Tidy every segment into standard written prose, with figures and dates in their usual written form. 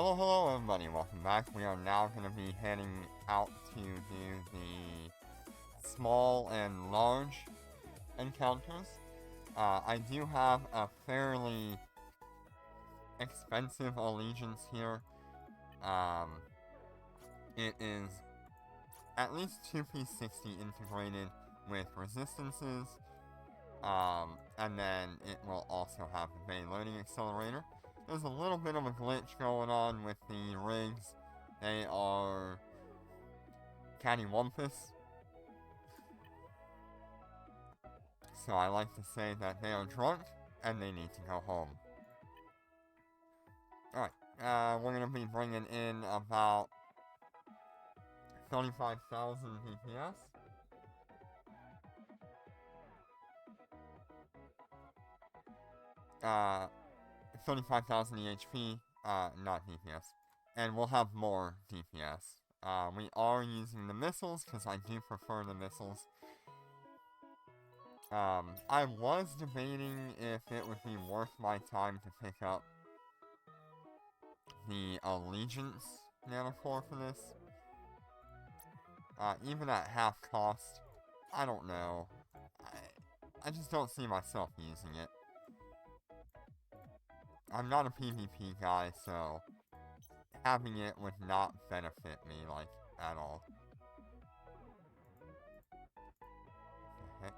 Hello, hello everybody, welcome back. We are now going to be heading out to do the small and large encounters. I do have a fairly expensive allegiance here. It is at least 2p60 integrated with resistances, and then it will also have the Bay Loading Accelerator. There's a little bit of a glitch going on with the rigs. They are cattywampus. So I like to say that they are drunk and they need to go home. Alright, we're going to be bringing in about 35,000 DPS. 35,000 EHP, not DPS. And we'll have more DPS. We are using the missiles, because I do prefer the missiles. I was debating if it would be worth my time to pick up the Allegiance Nanocore for this. Even at half cost, I don't know. I just don't see myself using it. I'm not a PvP guy, so having it would not benefit me, like, at all. What the heck?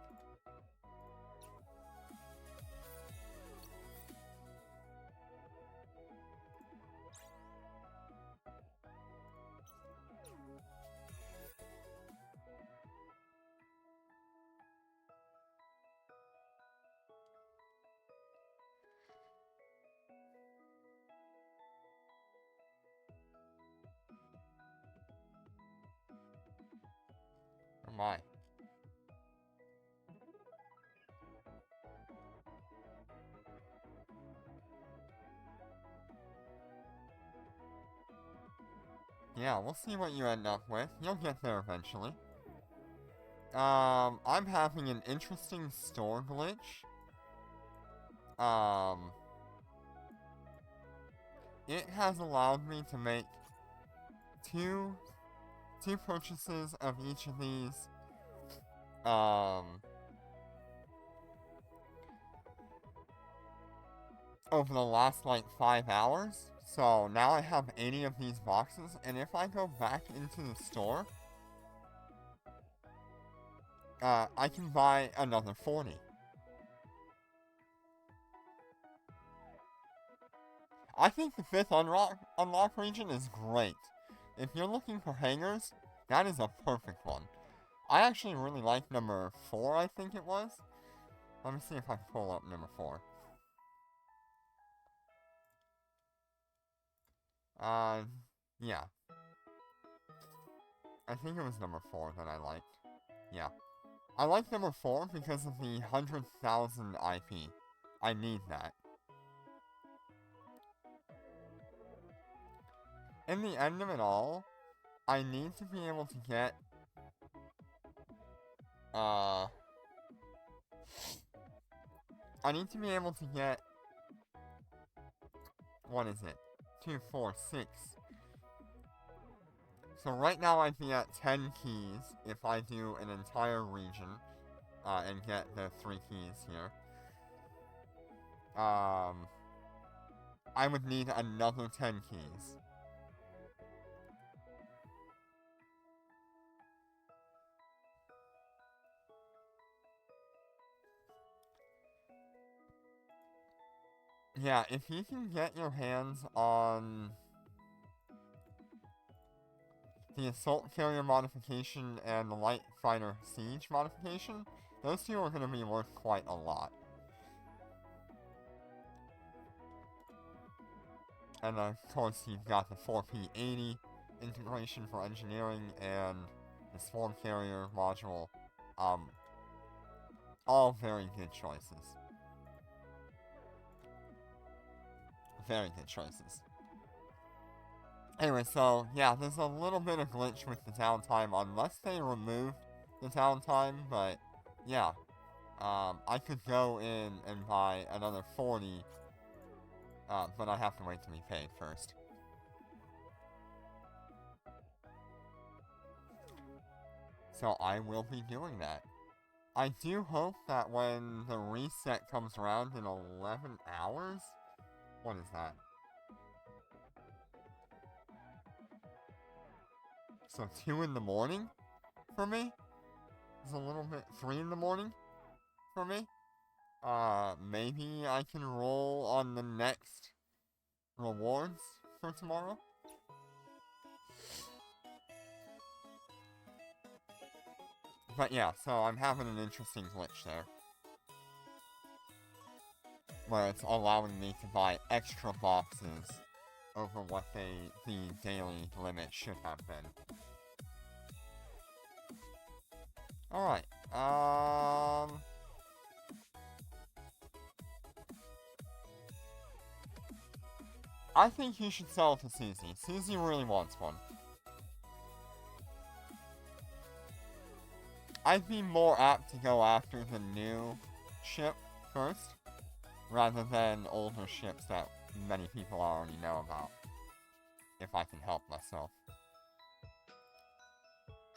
Oh my. Yeah, we'll see what you end up with. You'll get there eventually. I'm having an interesting store glitch. It has allowed me to make two purchases of each of these, over the last, like, 5 hours. So now I have 80 of these boxes, and if I go back into the store, I can buy another 40. I think the 5th unlock region is great. If you're looking for hangers, that is a perfect one. I actually really like number 4, I think it was. Let me see if I can pull up number 4. Yeah. I think it was number 4 that I liked. Yeah. I like number 4 because of the 100,000 IP. I need that. In the end of it all, I need to be able to get, I need to be able to get, what is it? 2, 4, 6. So right now I'd be at 10 keys if I do an entire region, and get the 3 keys here. I would need another 10 keys. Yeah, if you can get your hands on the Assault Carrier modification and the Light Fighter Siege modification, those two are going to be worth quite a lot. And of course you've got the 4P80 integration for engineering and the Swarm Carrier module. All very good choices. Very good choices. Anyway, so, yeah, there's a little bit of glitch with the downtime, unless they remove the downtime, but, yeah. I could go in and buy another 40, but I have to wait to be paid first. So I will be doing that. I do hope that when the reset comes around in 11 hours... What is that? So 2 in the morning for me? It's a little bit... 3 in the morning for me? Maybe I can roll on the next rewards for tomorrow? But yeah, so I'm having an interesting glitch there. Where it's allowing me to buy extra boxes over what the daily limit should have been. Alright, I think you should sell it to Susie. Susie really wants one. I'd be more apt to go after the new ship first, rather than older ships that many people already know about, if I can help myself.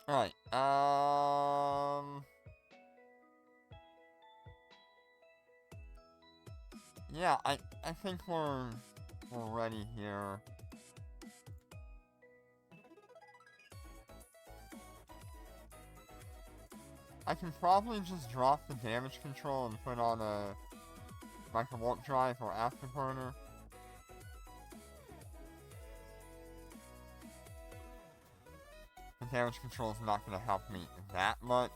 Alright, yeah, I think we're ready here. I can probably just drop the damage control and put on a micro warp drive or afterburner. The damage control is not going to help me that much.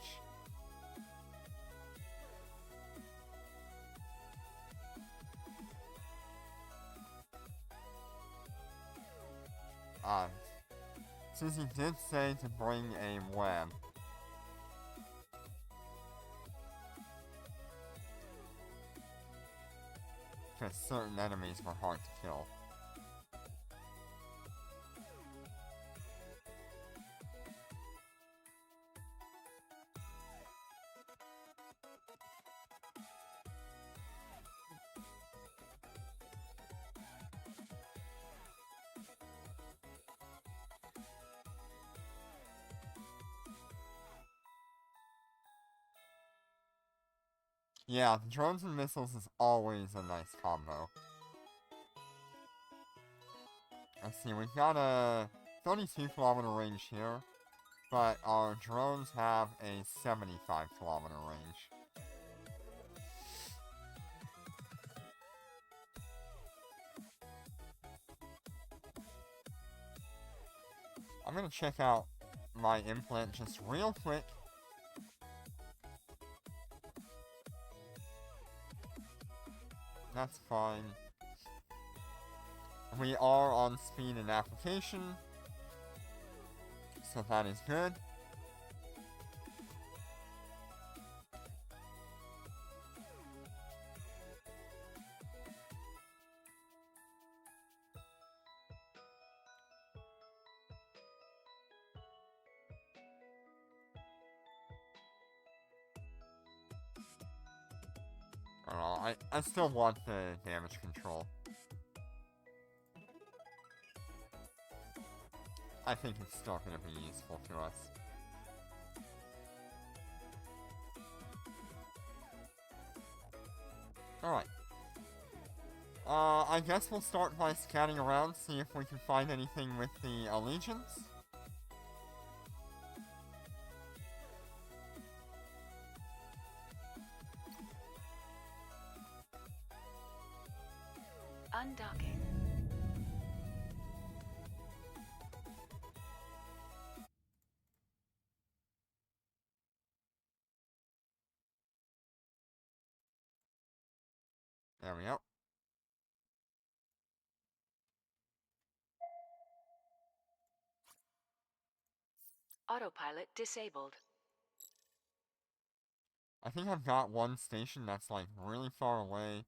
Susie did say to bring a web. Because certain enemies were hard to kill. Yeah, drones and missiles is always a nice combo. Let's see, we've got a 32-kilometer range here, but our drones have a 75-kilometer range. I'm gonna check out my implant just real quick. That's fine. We are on speed and application, so that is good. I don't know, I still want the damage control. I think it's still gonna be useful to us. Alright. I guess we'll start by scanning around, see if we can find anything with the allegiance. Undocking. There we go. Autopilot disabled. I think I've got one station that's like really far away.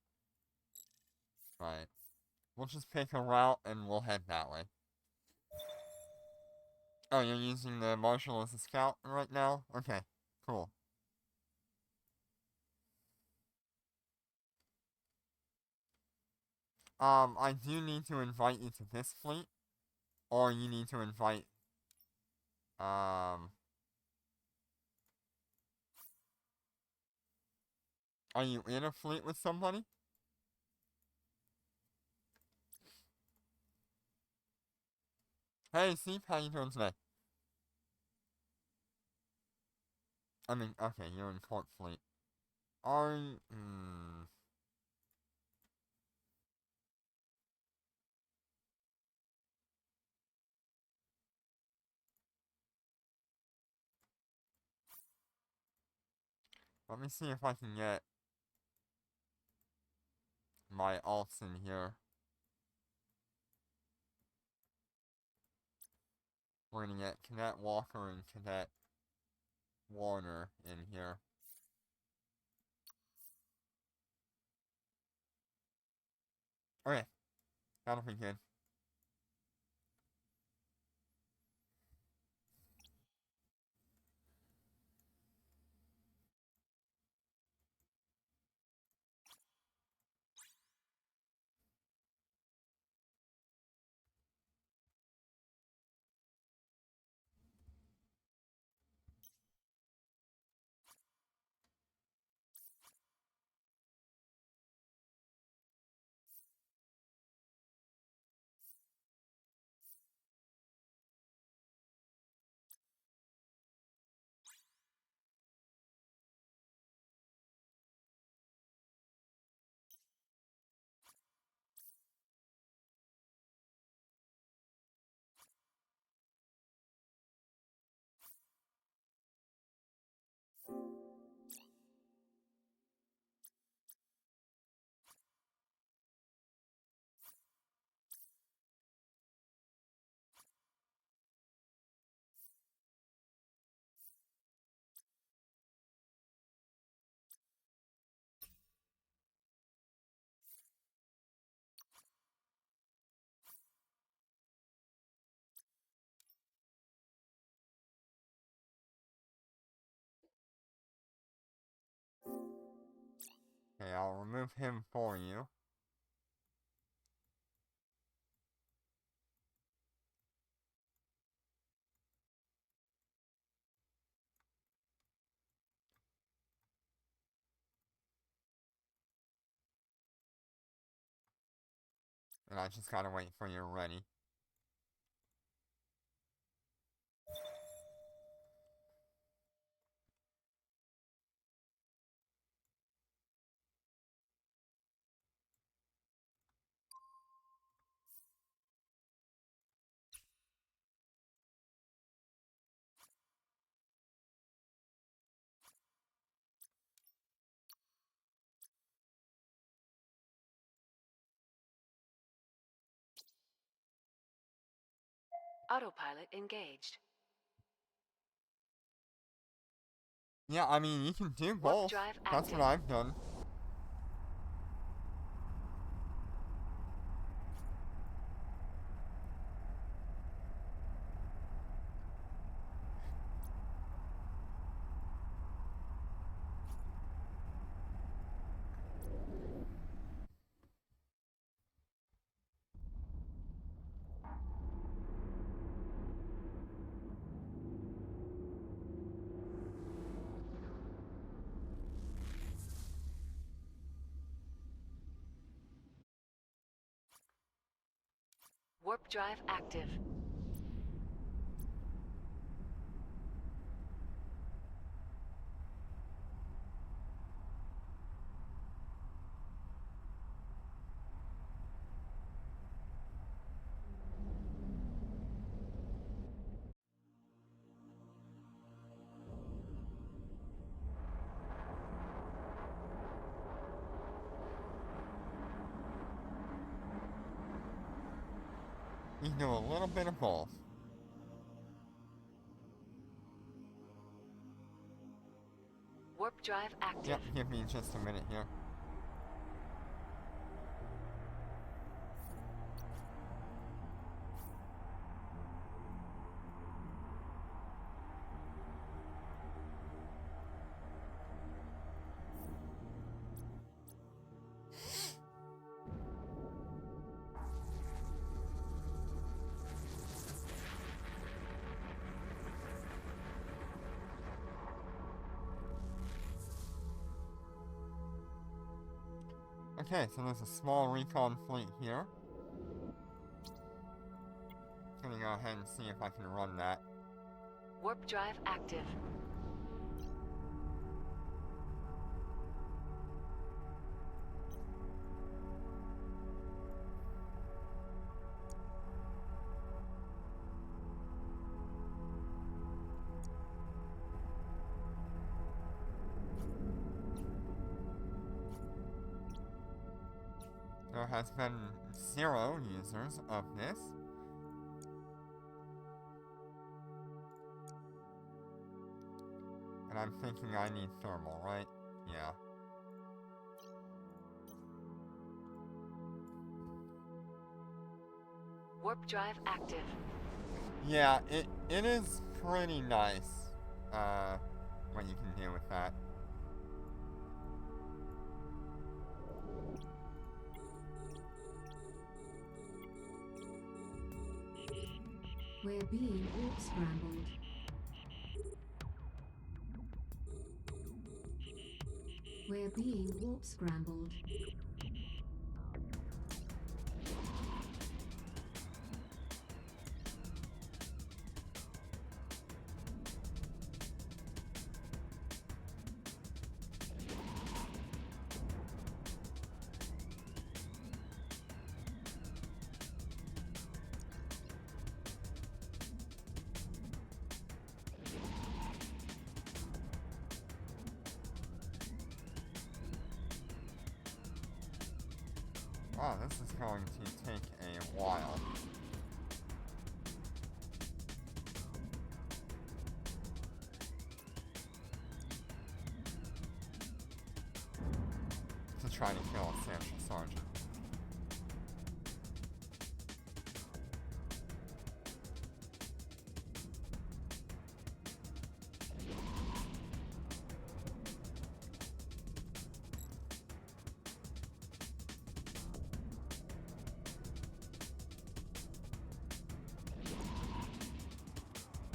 Right. We'll just pick a route and we'll head that way. Oh, you're using the Marshal as a scout right now? Okay, cool. I do need to invite you to this fleet. Or you need to invite, Are you in a fleet with somebody? Hey, Steve, how you doing today? I mean, okay, you're in court fleet. Are you... Let me see if I can get my alts in here. We're gonna get Cadet Walker and Cadet Warner in here. Okay, that'll be good. Okay, I'll remove him for you. And I just gotta wait for you ready. Autopilot engaged. Yeah, I mean, you can do Warp both. drive That's what active. I've done. Warp drive active. You can do a little bit of both. Warp drive active. Yep, give me just a minute here. Okay, so there's a small recon fleet here. Gonna go ahead and see if I can run that. Warp drive active. There has been 0 users of this. And I'm thinking I need thermal, right? Yeah. Warp drive active. Yeah, it is pretty nice, what you can do with that. We're being warp scrambled. We're being warp scrambled. Wow, this is going to take a while. To try to kill a Sansha Sergeant.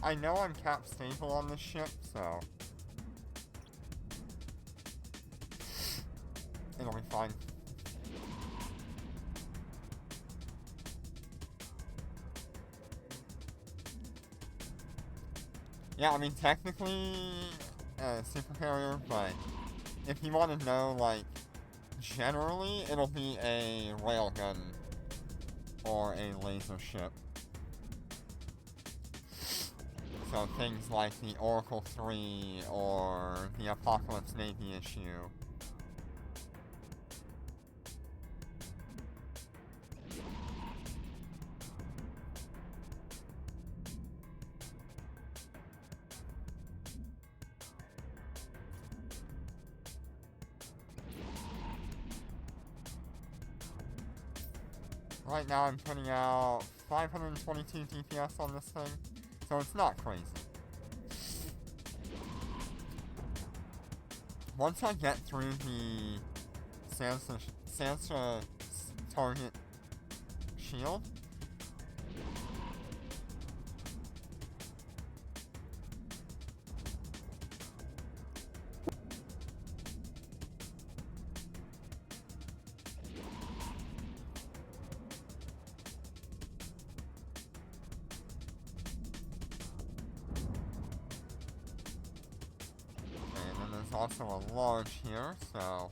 I know I'm cap stable on this ship, so it'll be fine. Yeah, I mean, technically, super carrier, but if you want to know, like, generally, it'll be a railgun or a laser ship. So things like the Oracle 3 or the Apocalypse Navy issue. Right now I'm putting out 522 DPS on this thing, so it's not crazy. Once I get through the Sansha target shield, also a large here, so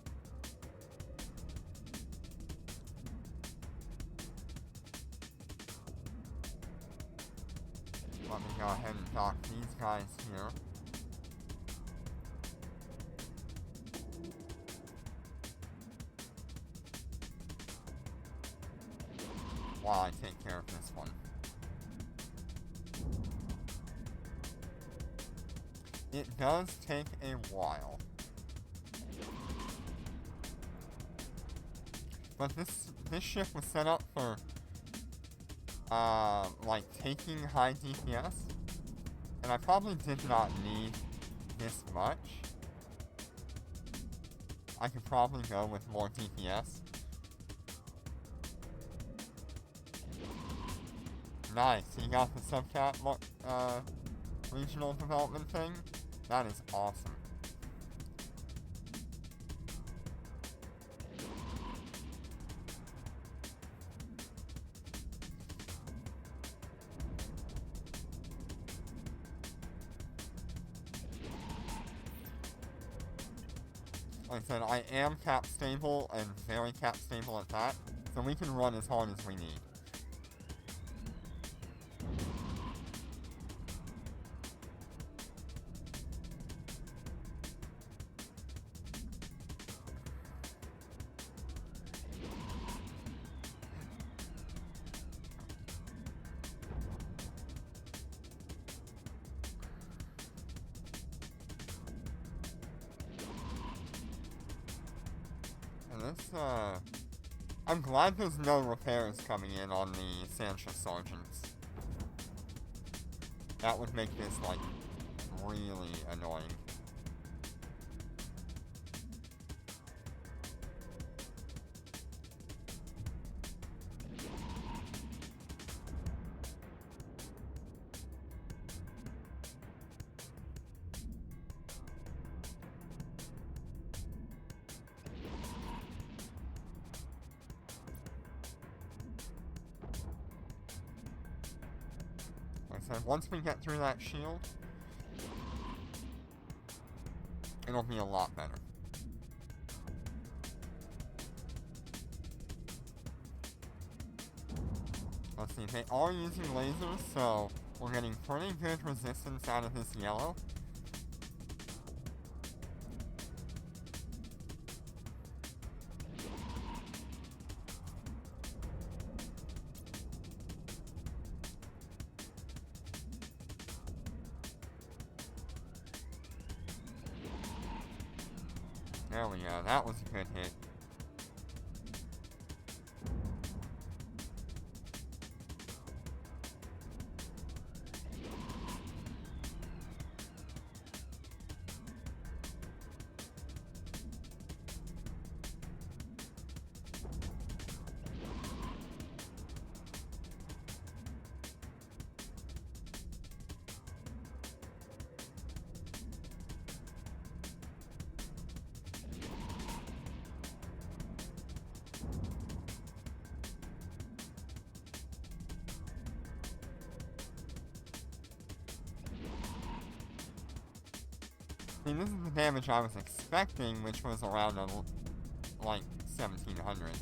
let me go ahead and dock these guys here. While I take care of this one. It does take a while. But this ship was set up for, like, taking high DPS. And I probably did not need this much. I could probably go with more DPS. Nice, you got the subcat, regional development thing? That is awesome. Like I said, I am cap stable and very cap stable at that, so we can run as hard as we need. I'm glad there's no repairs coming in on the Sansha Sergeants. That would make this, like, really annoying. Once we get through that shield, it'll be a lot better. Let's see, they are using lasers, so we're getting pretty good resistance out of this yellow. There we go, that was a good hit. See, this is the damage I was expecting, which was around, like, 1700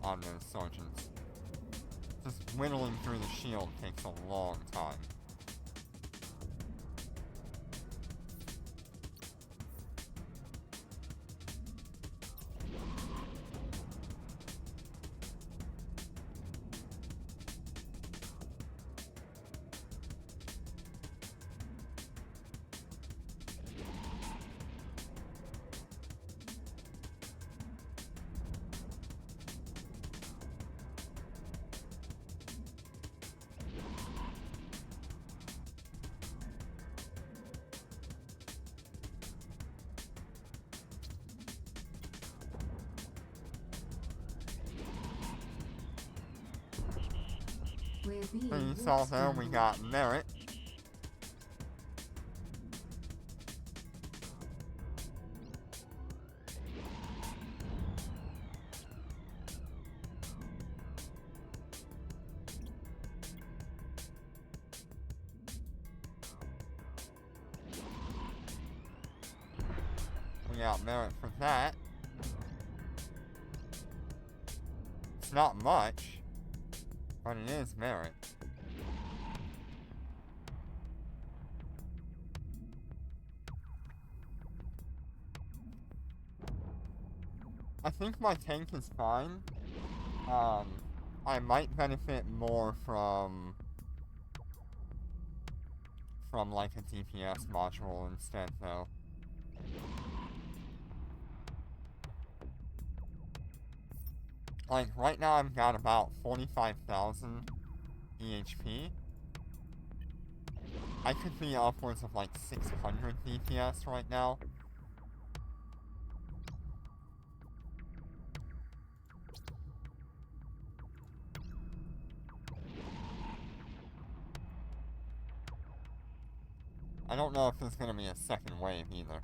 on those sergeants. Just whittling through the shield takes a long time. And you saw there we got merit. We got merit for that. It's not much, but it is merit. I think my tank is fine. I might benefit more from like a DPS module instead, though. Like, right now I've got about 45,000 EHP. I could be upwards of like 600 DPS right now. I don't know if there's gonna be a second wave either.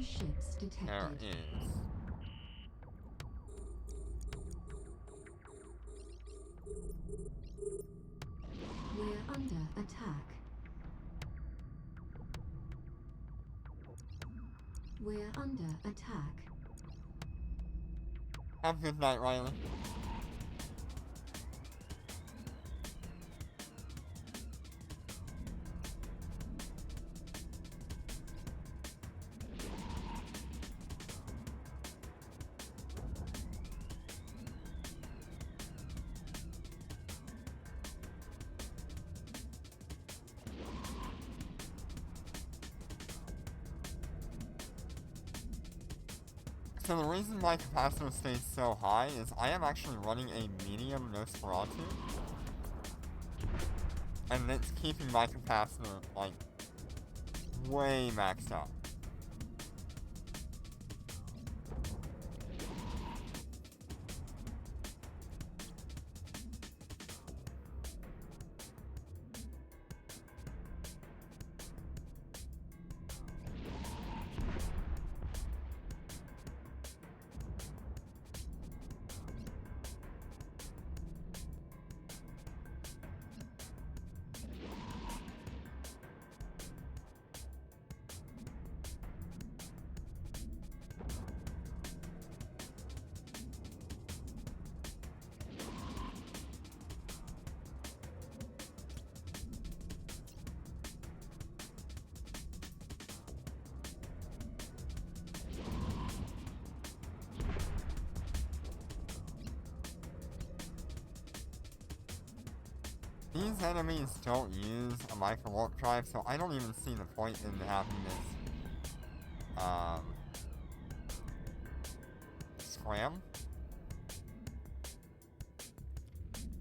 Enemy ships There detected. is. We're under attack. We're under attack. Have a good night, Riley. So the reason my capacitor stays so high is I am actually running a medium Nosferatu. And it's keeping my capacitor, like, way maxed out. These enemies don't use a micro warp drive, so I don't even see the point in having this, scram.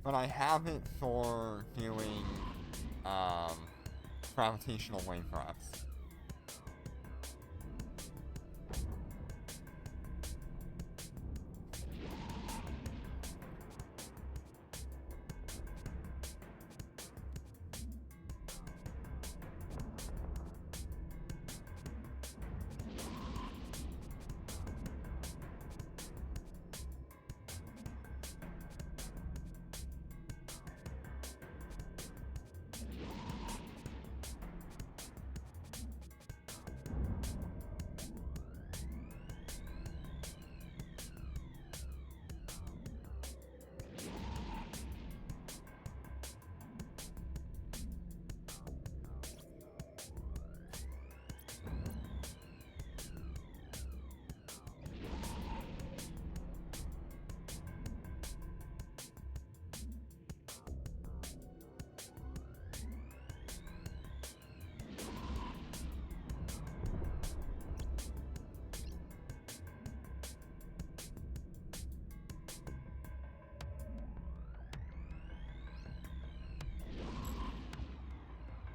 But I have it for doing, gravitational wave drives.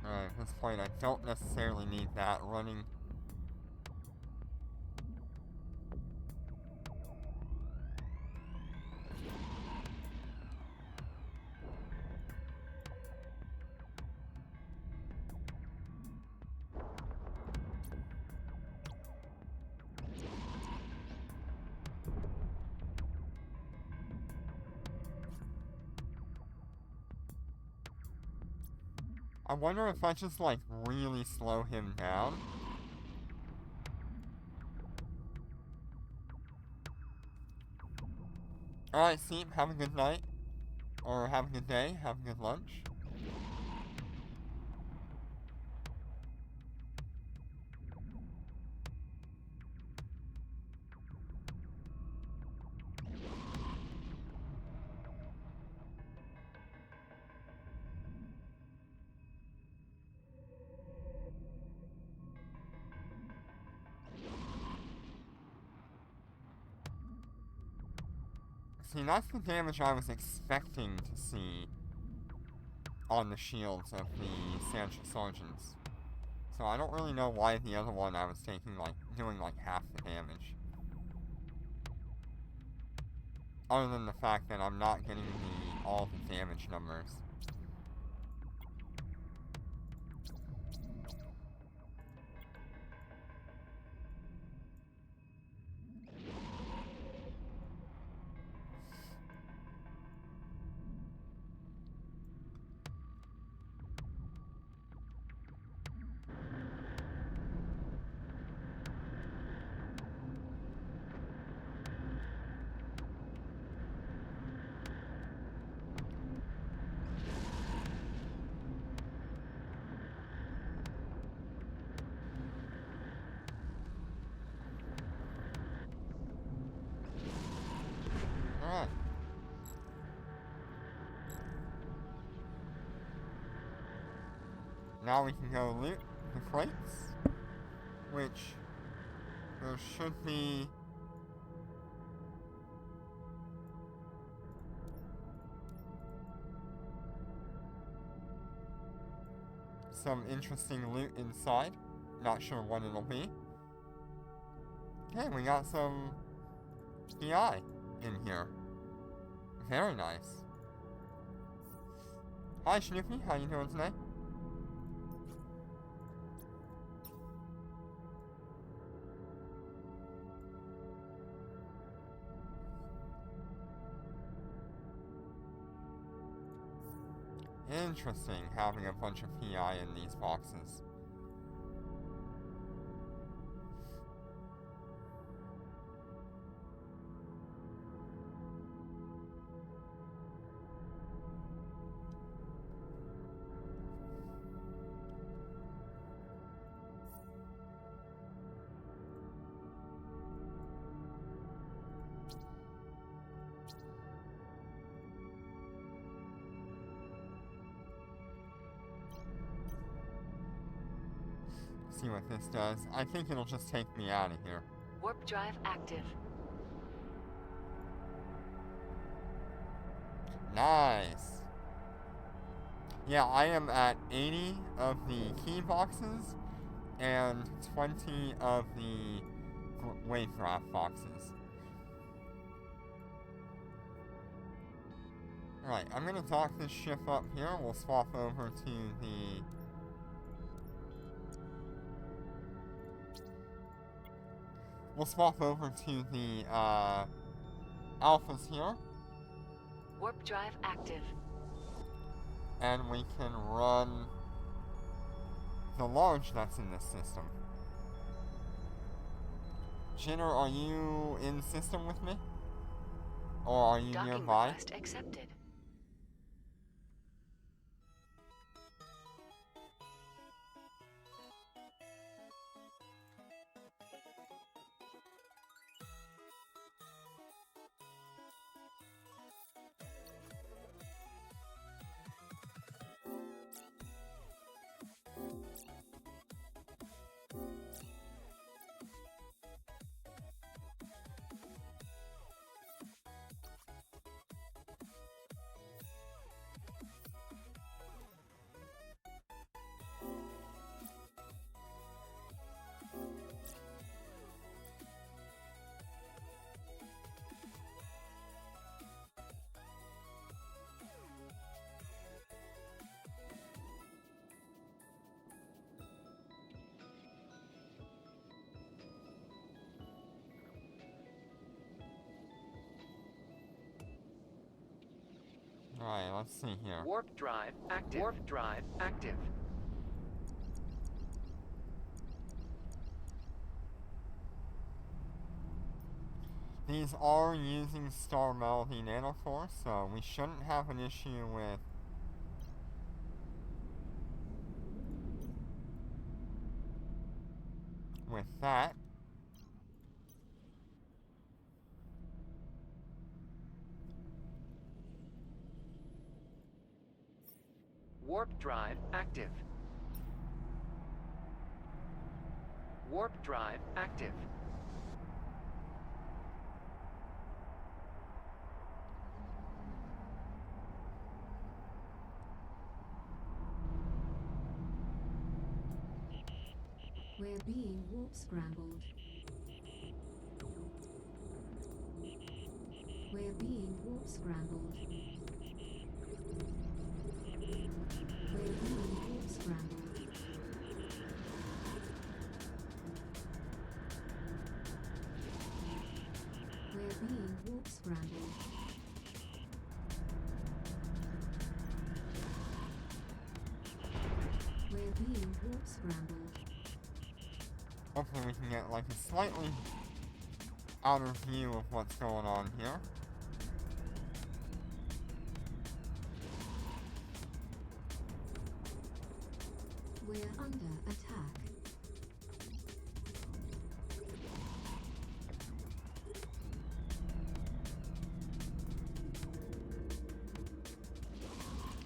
Alright, at this point I don't necessarily need that running. I wonder if I just, like, really slow him down. Alright, Steve, have a good night. Or have a good day, have a good lunch. See, that's the damage I was expecting to see on the shields of the Sansha Sergeants. So I don't really know why the other one I was taking, like, doing like half the damage. Other than the fact that I'm not getting all the damage numbers. Now we can go loot the crates, which there should be some interesting loot inside. Not sure what it'll be. Okay, we got some PI in here. Very nice. Hi Snoopy, how you doing today? Interesting having a bunch of PI in these boxes. See what this does. I think it'll just take me out of here. Warp drive active. Nice. Yeah, I am at 80 of the key boxes and 20 of the wave graph boxes. Alright, I'm gonna dock this ship up here. We'll swap over to the... We'll swap over to the, alphas here. Warp drive active. And we can run the launch that's in this system. Jinner, are you in system with me? Or are you Docking nearby? request accepted. Alright, let's see here. Warp drive active. Warp drive active. These are using Star Melody Nanoforce, so we shouldn't have an issue with that. Warp drive active. Warp drive active. We're being warp scrambled. We're being warp scrambled. We're being warp scrambled. We're being warp scrambled. We're being warp scrambled. Hopefully we can get like a slightly outer view of what's going on here. We're under attack.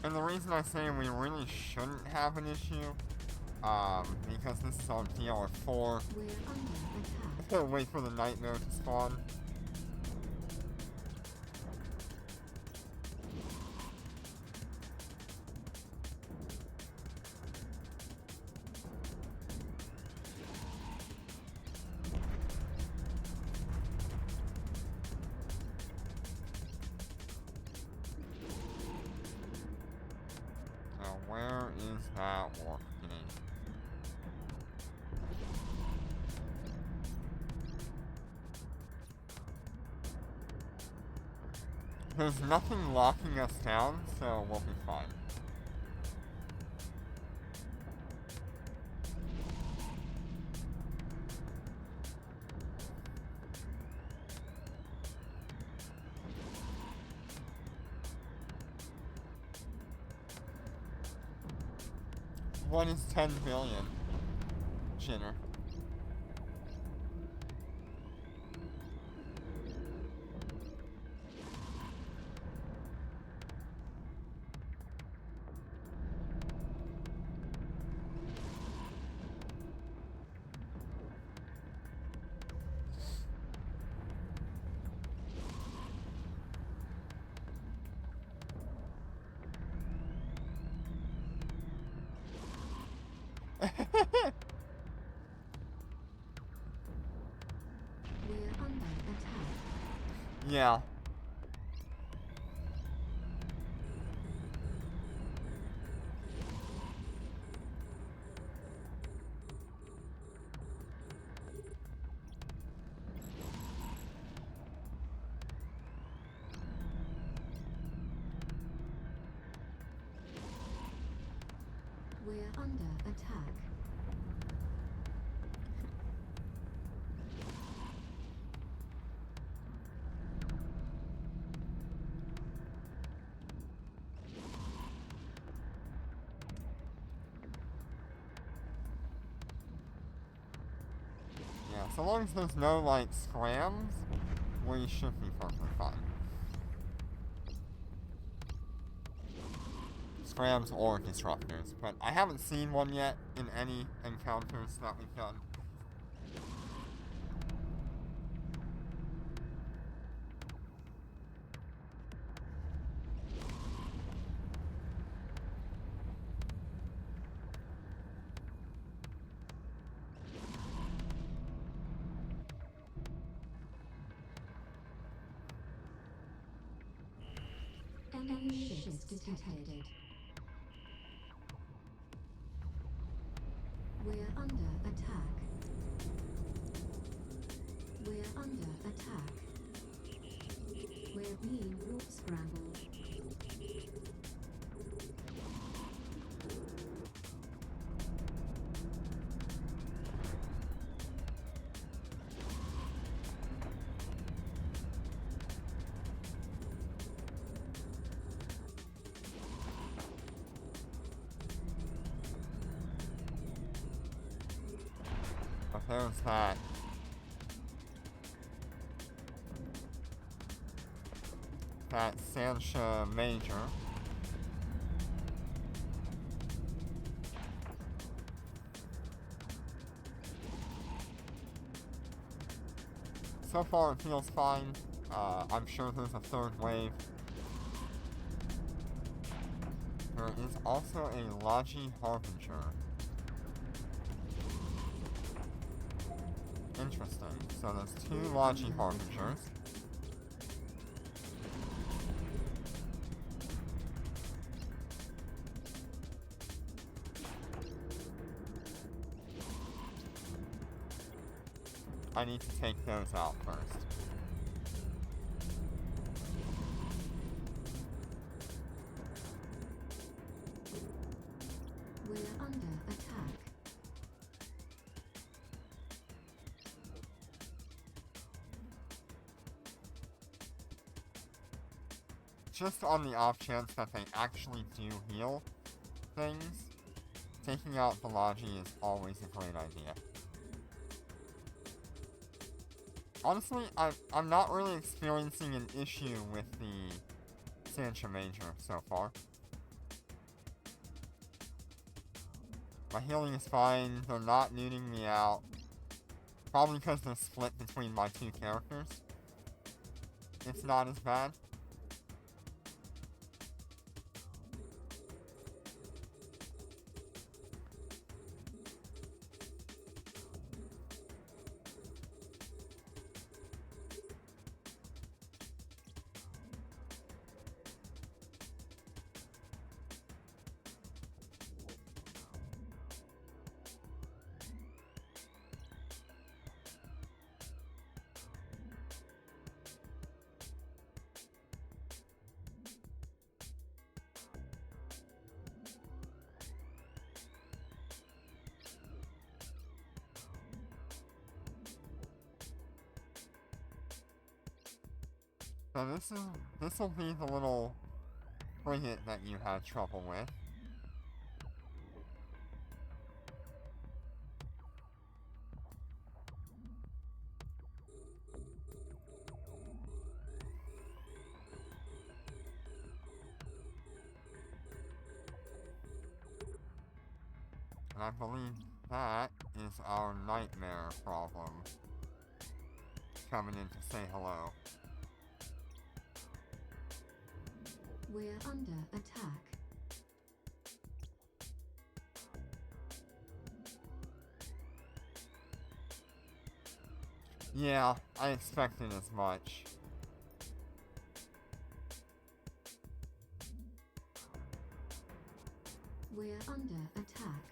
And the reason I say we really shouldn't have an issue, because this is on PR4. We're under attack. Wait for the nightmare to spawn. Now, where is that warp getting? There's nothing locking us down, so we'll be fine. What is 10 billion? Jenner. We're under attack. Yeah. We're under attack. Yeah, so long as there's no, like, scrams, we should be perfectly fine. Scrams or disruptors, but I haven't seen one yet in any encounters that we've done. Enemy ships detected. We're under attack. We're under attack. We're being warp scrambled. But there's that. That Sansha Major. So far it feels fine. I'm sure there's a third wave. There is also a Logi Harbinger. Interesting. So there's two Logi Harbingers. I need to take those out first. We're under attack. Just on the off chance that they actually do heal things, taking out the Logi is always a great idea. Honestly, I'm not really experiencing an issue with the Sansha Major so far. My healing is fine. They're not neuting me out. Probably because they're split between my two characters. It's not as bad. So this will be the little frigate that you had trouble with. And I believe that is our nightmare problem. Coming in to say hello. We're under attack. Yeah, I expected as much. We're under attack.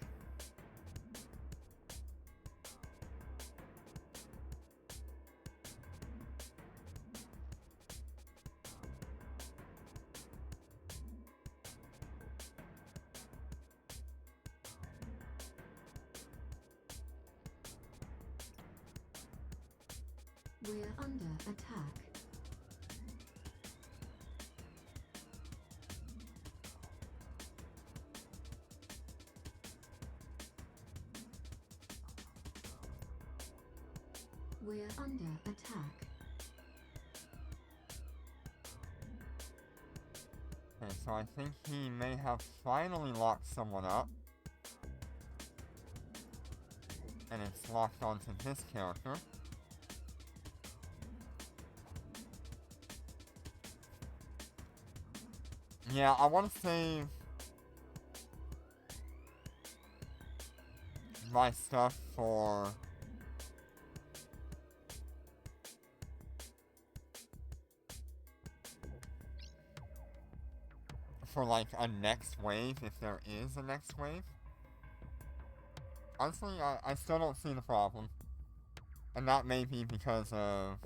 We're under attack. We're under attack. Okay, so I think he may have finally locked someone up. And it's locked onto this character. Yeah, I want to save my stuff for like a next wave, if there is a next wave. Honestly, I still don't see the problem. And that may be because of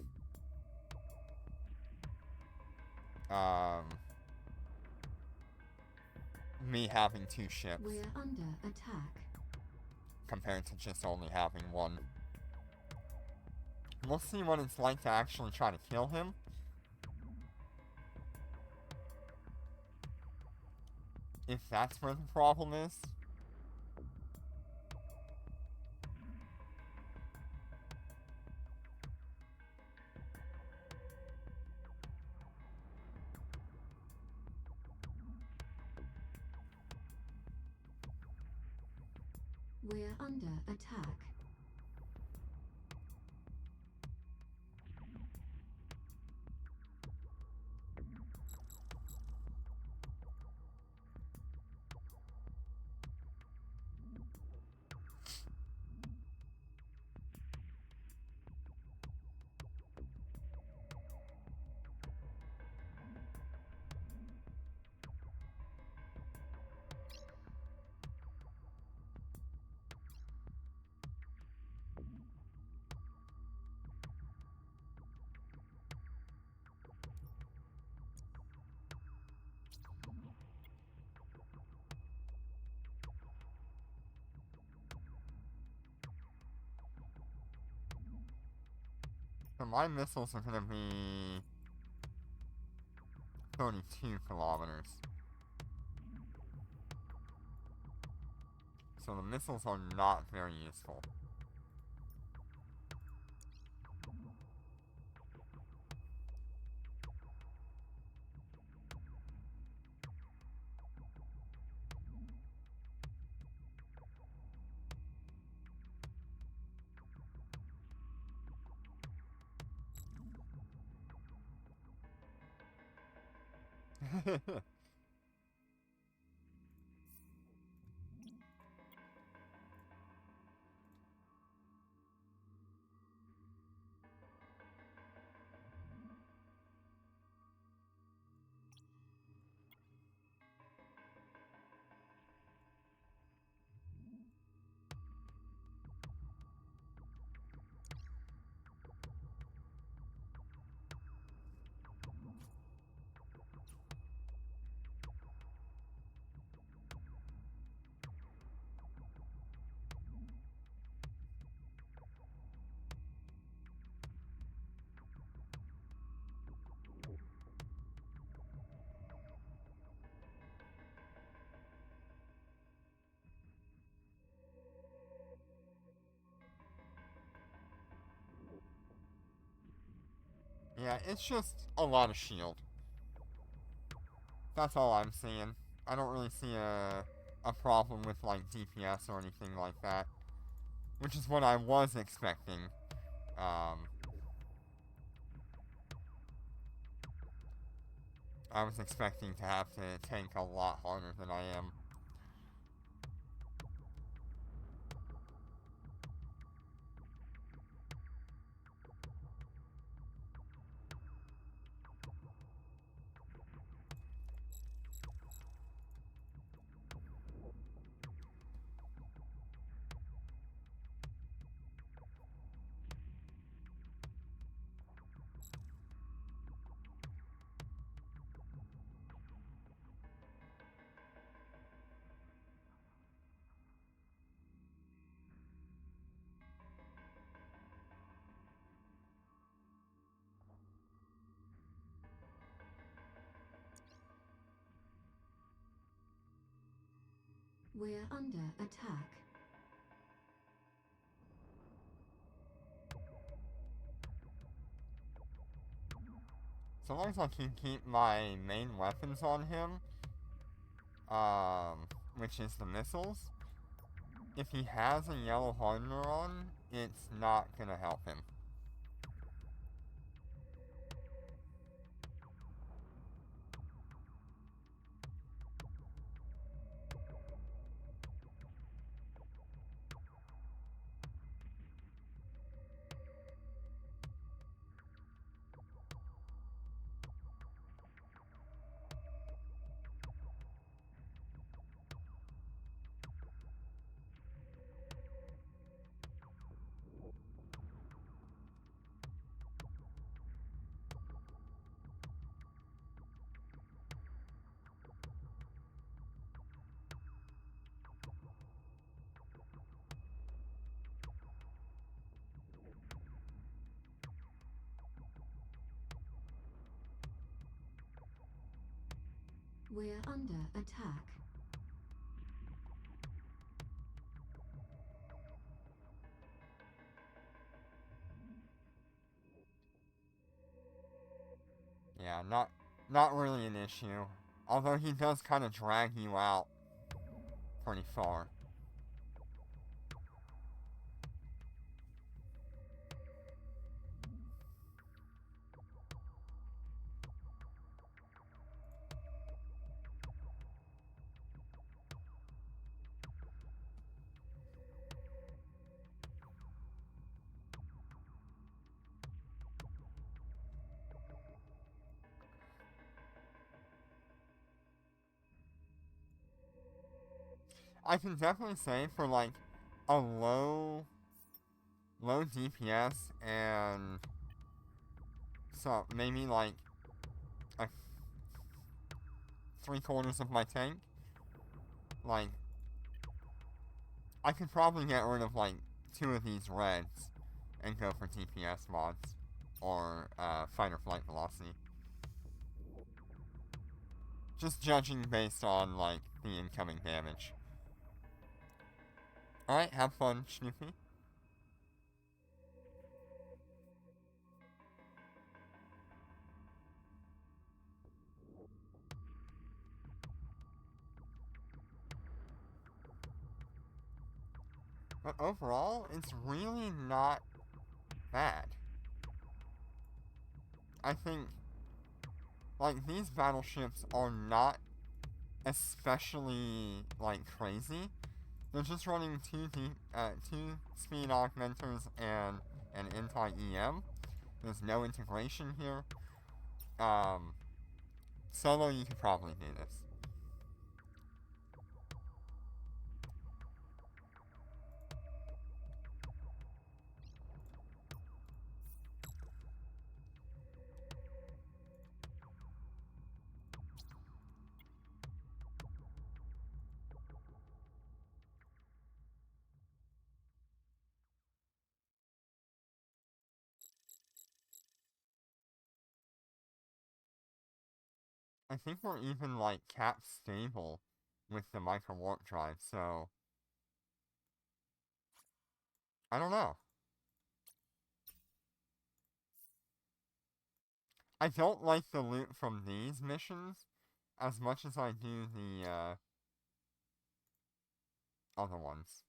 me having two ships We're under attack. compared to just only having one. We'll see what it's like to actually try to kill him. If that's where the problem is. We're under attack. So my missiles are gonna be 32 kilometers. So the missiles are not very useful. Yeah, it's just a lot of shield. That's all I'm seeing. I don't really see a problem with like DPS or anything like that, which is what I was expecting. I was expecting to have to tank a lot harder than I am. We're under attack. So long as I can keep my main weapons on him, which is the missiles, if he has a yellow hardener on, it's not gonna help him. We're under attack. Yeah, not really an issue. Although he does kind of drag you out pretty far. I can definitely say for like a low DPS and so maybe like a 3/4 of my tank, like I could probably get rid of like 2 of these reds and go for DPS mods or fight or flight velocity. Just judging based on like the incoming damage. Alright, have fun, Snoopy. But overall, it's really not bad. I think like, these battleships are not especially, like, crazy. They're just running two speed augmenters and an anti-EM. There's no integration here. Solo, you could probably do this. I think we're even, like, cap stable with the micro warp drive, so I don't know. I don't like the loot from these missions as much as I do the other ones.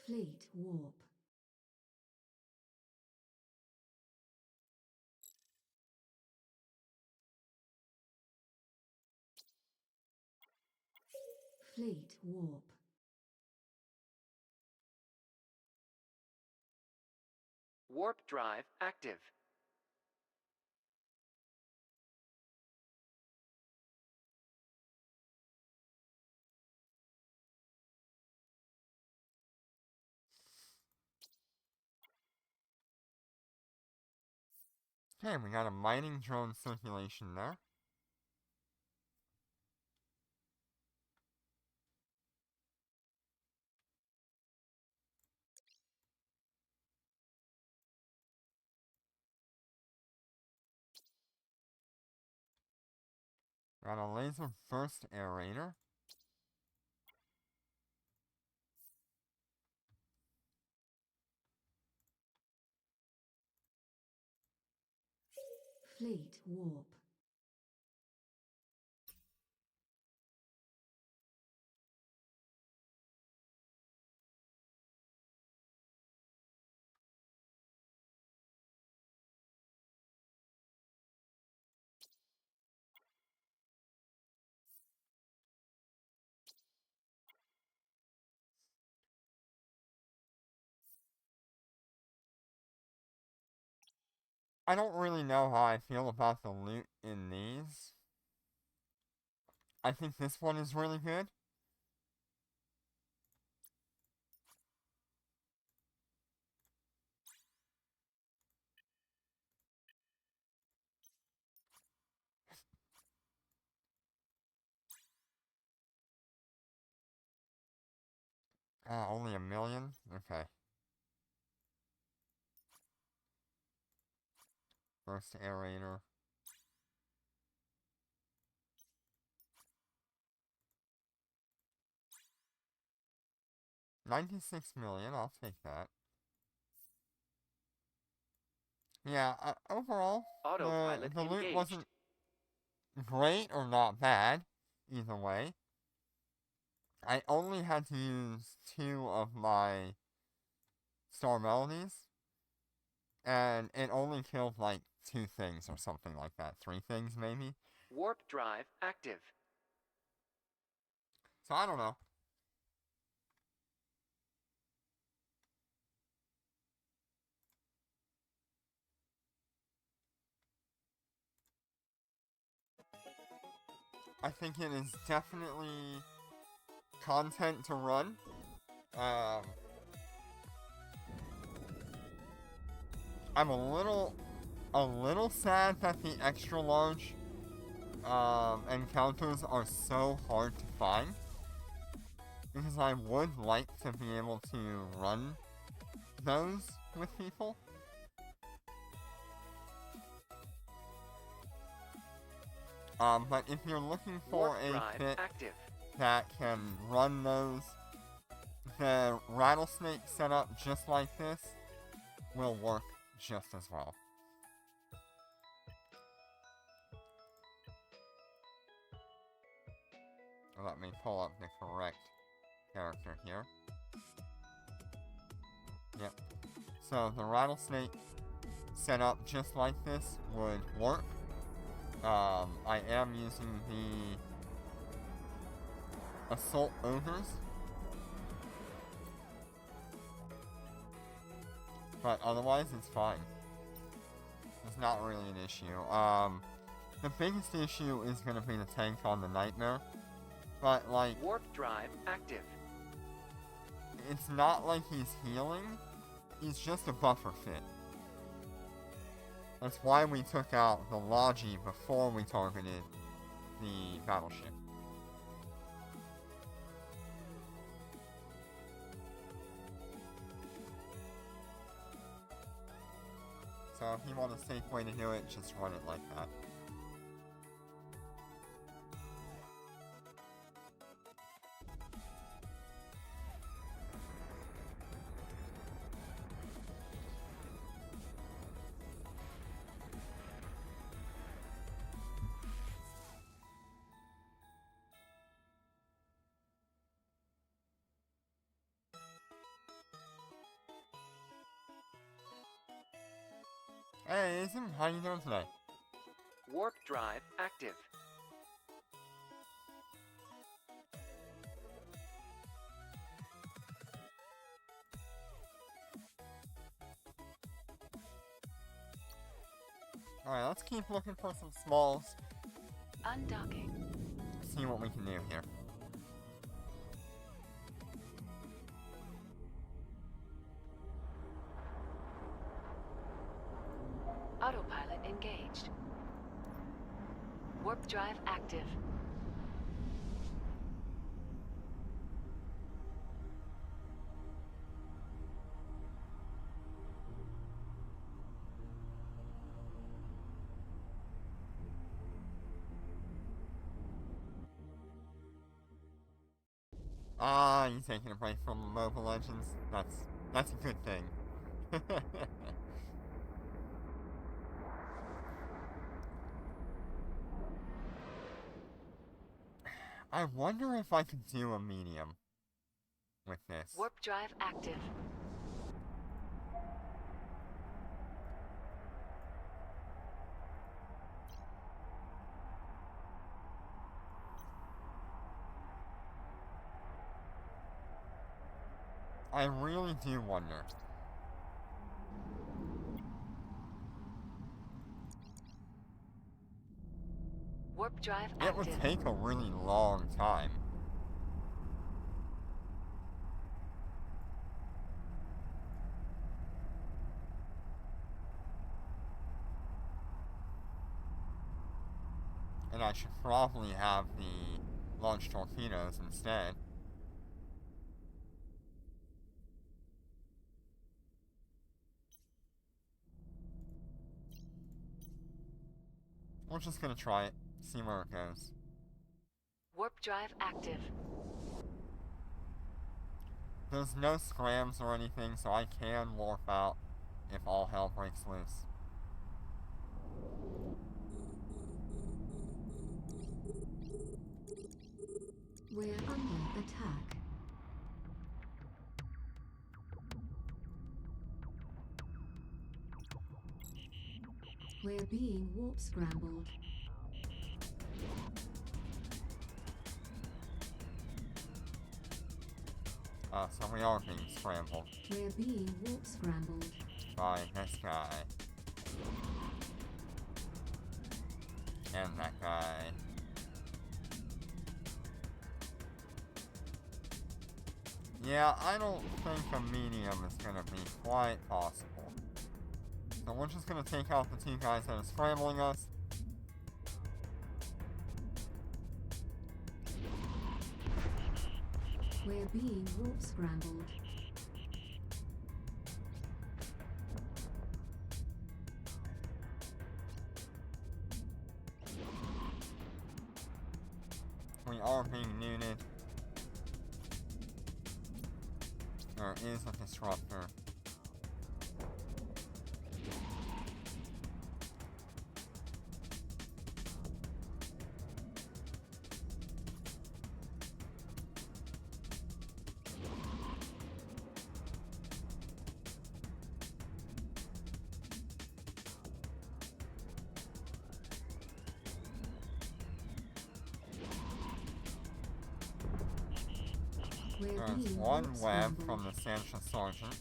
Fleet warp. Fleet warp. Warp drive active. Okay, we got a mining drone circulation there. Got a laser burst aerator. Fleet warp. I don't really know how I feel about the loot in these. I think this one is really good. Only 1,000,000? Okay. Burst aerator. $96,000,000, I'll take that. Yeah, overall, Autopilot the loot engaged. wasn't great or not bad, either way. I only had to use 2 of my star melodies, and it only killed like 2 things or something like that. 3 things, maybe. Warp drive active. So I don't know. I think it is definitely content to run. I'm a little sad that the extra large encounters are so hard to find, because I would like to be able to run those with people. But if you're looking for Warp a drive kit active. that can run those, the rattlesnake setup just like this will work just as well. let me pull up the correct character here. Yep. So the rattlesnake set up just like this would work. I am using the assault ogres, but otherwise it's fine. It's not really an issue. The biggest issue is going to be the tank on the nightmare, but like, Warp drive active. it's not like he's healing, he's just a buffer fit. That's why we took out the Logi before we targeted the battleship. So if you want a safe way to do it, just run it like that. Hey, Ism, how you doing today? Warp drive active. Alright, let's keep looking for some smalls. Undocking. See what we can do here. Autopilot engaged. Warp drive active. Ah, you taking a break from Mobile Legends? That's a good thing. I wonder if I could do a medium with this. Warp drive active. I really do wonder. Warp drive It would active. take a really long time. And I should probably have the launch torpedoes instead. We're just gonna try it, see where it goes. Warp drive active. There's no scrams or anything, so I can warp out if all hell breaks loose. We're under attack. We're being warp scrambled. So we are being scrambled We're being warp scrambled. by this guy. And that guy. Yeah, I don't think a medium is gonna be quite possible. So we're just gonna take out the two guys that are scrambling us. We're being warp scrambled. We are being neuted. There is a disruptor. We're There's being one warp web scrambled. from the Sansha Sergeant.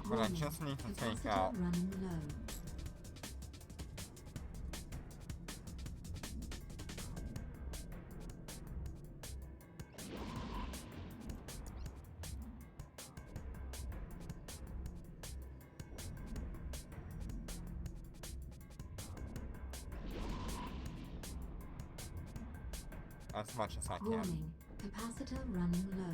But I Warning. just need to take Capacitor out... running low. as much as I can. Warning. Capacitor running low.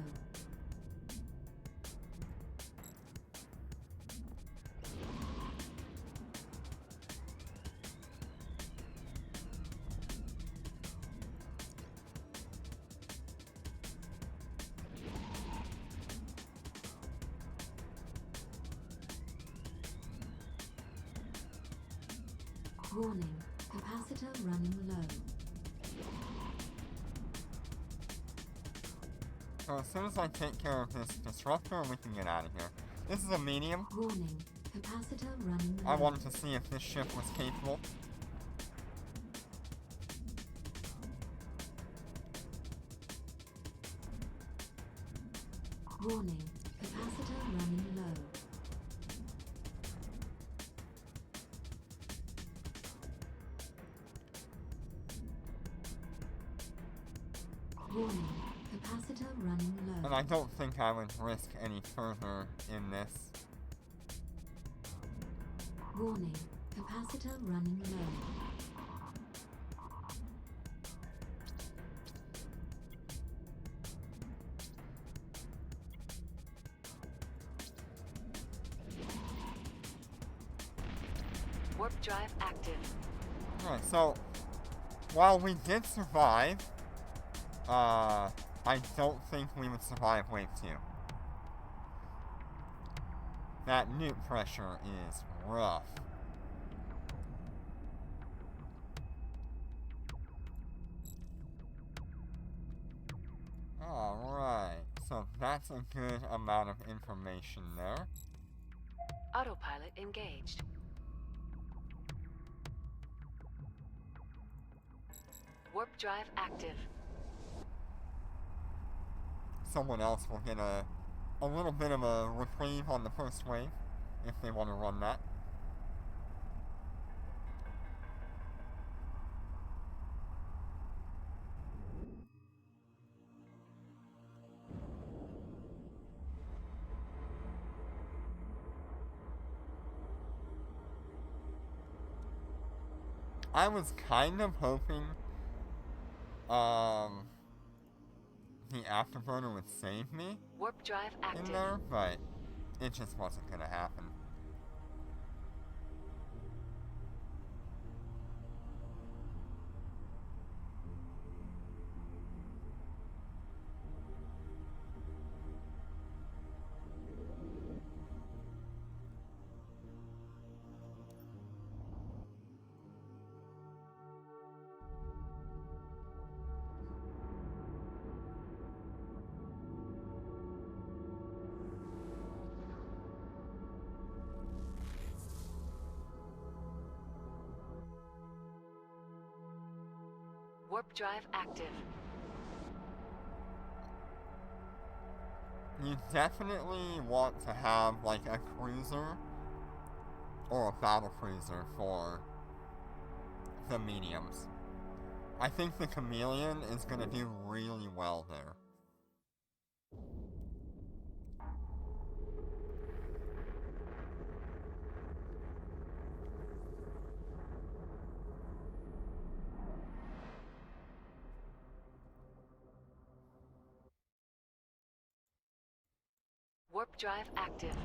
Warning. Capacitor running low. So as soon as I take care of this disruptor, we can get out of here. This is a medium. Warning. Capacitor running low. I wanted to see if this ship was capable. Warning. Capacitor running low. Warning. Capacitor running low. And I don't think I would risk any further in this. Warning. Capacitor running low. Warp drive active. Alright, so while we did survive, I don't think we would survive wave 2. That nuke pressure is rough. Alright, so that's a good amount of information there. Autopilot engaged. Warp drive active. Someone else will get a little bit of a reprieve on the first wave, if they want to run that. I was kind of hoping, the afterburner would save me Warp drive in active. there, but it just wasn't gonna happen. Warp drive active. You definitely want to have, like, a cruiser or a battle cruiser for the mediums. I think the Chameleon is gonna do really well there. Warp drive active.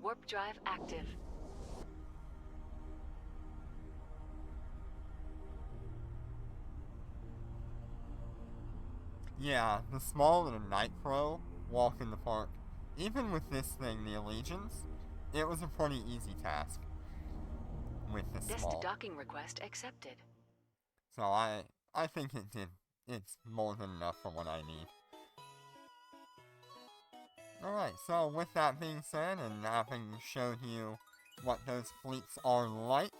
Warp drive active. Yeah, the small and the night crow walk in the park. Even with this thing, the Allegiance, it was a pretty easy task with the Desk small. docking request accepted. So I think it's more than enough for what I need. Alright, so with that being said, and having showed you what those fleets are like,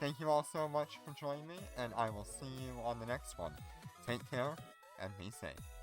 thank you all so much for joining me, and I will see you on the next one. Take care, and be safe.